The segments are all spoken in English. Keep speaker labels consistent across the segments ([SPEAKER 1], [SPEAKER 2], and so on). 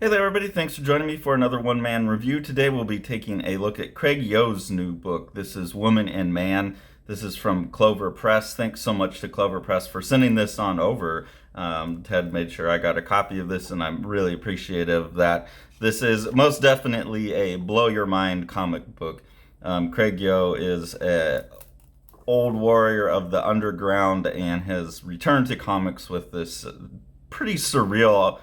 [SPEAKER 1] Hey there, everybody. Thanks for joining me for another one-man review. Today we'll be taking a look at Craig Yo's new book. This is Woman and Man. This is from Clover Press. Thanks so much to Clover Press for sending this on over. Ted made sure I got a copy of this, and I'm really appreciative of that. This is most definitely a blow-your-mind comic book. Craig Yo is a old warrior of the underground and has returned to comics with this pretty surreal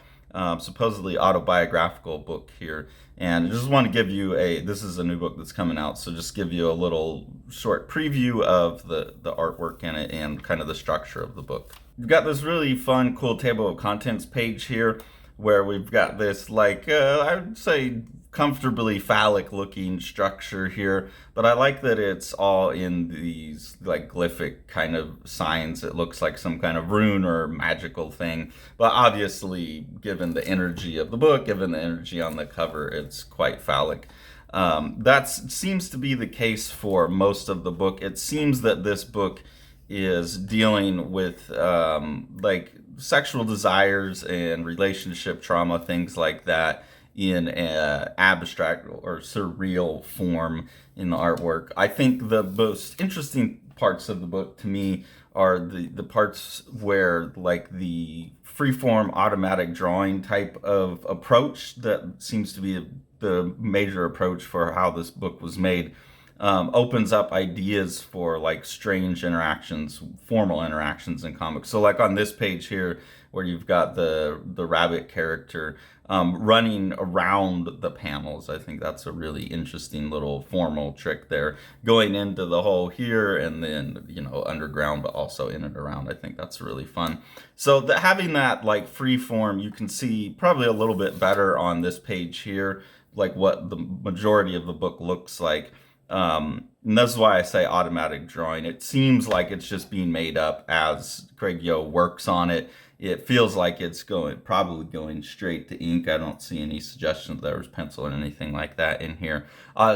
[SPEAKER 1] supposedly autobiographical book here. And I just want to give you this is a new book that's coming out, so just give you a little short preview of the artwork in it and kind of the structure of the book. We've got this really fun, cool table of contents page here where we've got this, I would say, comfortably phallic looking structure here, but I like that it's all in these like glyphic kind of signs. It looks like some kind of rune or magical thing, but obviously given the energy of the book, given the energy on the cover, it's quite phallic. That seems to be the case for most of the book. It seems that this book is dealing with like sexual desires and relationship trauma, things like that, in an abstract or surreal form in the artwork. I think the most interesting parts of the book to me are the parts where like the freeform automatic drawing type of approach that seems to be the major approach for how this book was made. Opens up ideas for like strange interactions, formal interactions in comics. So like on this page here, where you've got the rabbit character running around the panels. I think that's a really interesting little formal trick there, going into the hole here and then underground, but also in and around. I think that's really fun. So having that like free form, you can see probably a little bit better on this page here, like what the majority of the book looks like. And that's why I say automatic drawing. It seems like it's just being made up as Craig Yo works on it. It feels like it's probably going straight to ink. I don't see any suggestion that there was pencil or anything like that in here.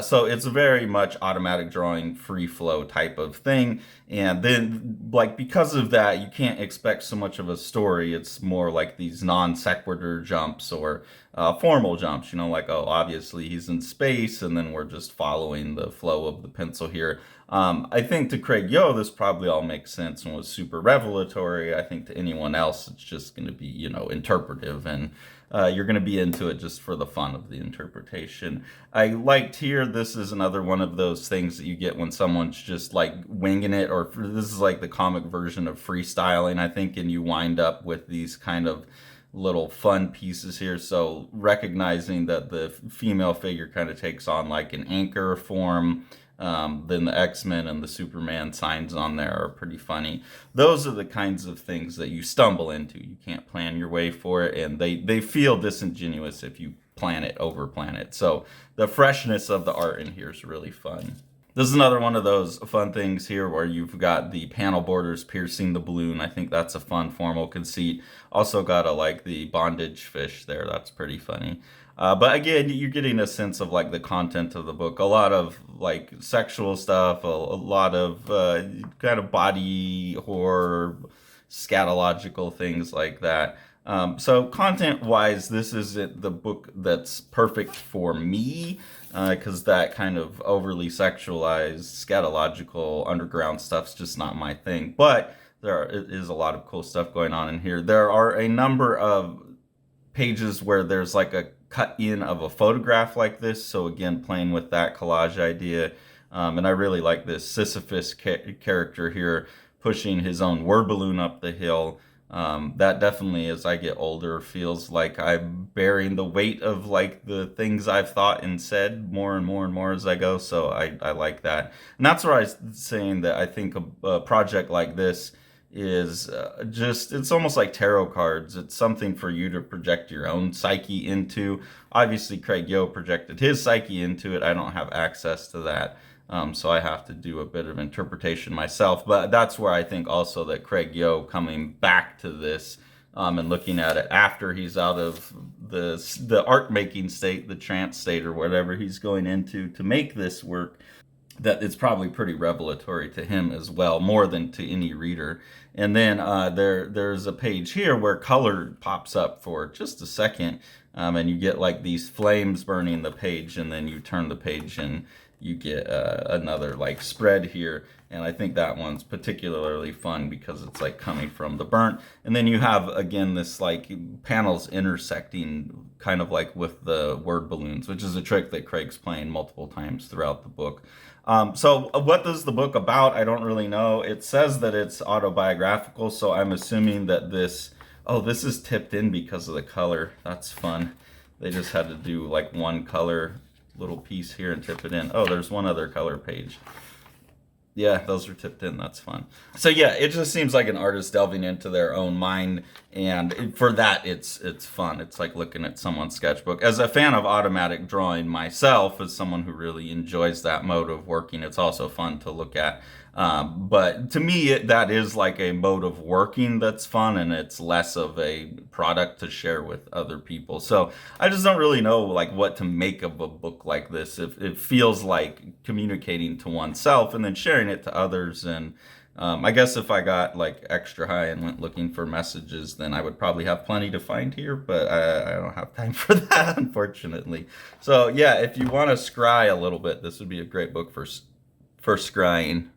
[SPEAKER 1] So it's a very much automatic drawing, free flow type of thing. And then, like, because of that, you can't expect so much of a story. It's more like these non sequitur jumps or formal jumps, like, oh, obviously he's in space, and then we're just following the flow of the pencil here. I think to Craig Yo, this probably all makes sense and was super revelatory. I think to anyone else, it's just going to be, interpretive, and you're going to be into it just for the fun of the interpretation. I liked here, this is another one of those things that you get when someone's just like winging it, or this is like the comic version of freestyling, I think, and you wind up with these kind of little fun pieces here. So recognizing that the female figure kind of takes on like an anchor form, then the X-Men and the Superman signs on there are pretty funny. Those are the kinds of things that you stumble into. You can't plan your way for it, and they feel disingenuous if you over plan it. So the freshness of the art in here is really fun. This is another one of those fun things here where you've got the panel borders piercing the balloon. I think that's a fun formal conceit. Also got like the bondage fish there. That's pretty funny. But again, you're getting a sense of like the content of the book. A lot of like sexual stuff, a lot of kind of body horror, scatological things like that. So content-wise, this isn't the book that's perfect for me, because that kind of overly sexualized, scatological, underground stuff's just not my thing. But there is a lot of cool stuff going on in here. There are a number of pages where there's like a cut in of a photograph like this. So again, playing with that collage idea. And I really like this Sisyphus character here pushing his own word balloon up the hill. That definitely, as I get older, feels like I'm bearing the weight of like the things I've thought and said more and more and more as I go. So I like that. And that's where I was saying that I think a project like this is it's almost like tarot cards. It's something for you to project your own psyche into. Obviously, Craig Yo projected his psyche into it. I don't have access to that. So I have to do a bit of interpretation myself. But that's where I think also that Craig Yo coming back to this and looking at it after he's out of the art making state, the trance state, or whatever he's going into to make this work, that it's probably pretty revelatory to him as well, more than to any reader. And then there's a page here where color pops up for just a second. And you get like these flames burning the page, and then you turn the page and you get another like spread here. And I think that one's particularly fun because it's like coming from the burnt. And then you have, again, this like panels intersecting kind of like with the word balloons, which is a trick that Craig's playing multiple times throughout the book. So what is the book about? I don't really know. It says that it's autobiographical, so I'm assuming that this is tipped in because of the color. That's fun. They just had to do like one color little piece here and tip it in. Oh, there's one other color page. Yeah, those are tipped in. That's fun. So yeah, it just seems like an artist delving into their own mind, and for that, it's fun. It's like looking at someone's sketchbook. As a fan of automatic drawing myself, as someone who really enjoys that mode of working, it's also fun to look at. But to me, that is like a mode of working that's fun, and it's less of a product to share with other people. So I just don't really know like what to make of a book like this. If it feels like communicating to oneself and then sharing it to others. And I guess if I got like extra high and went looking for messages, then I would probably have plenty to find here, but I don't have time for that, unfortunately. So yeah, if you want to scry a little bit, this would be a great book for scrying.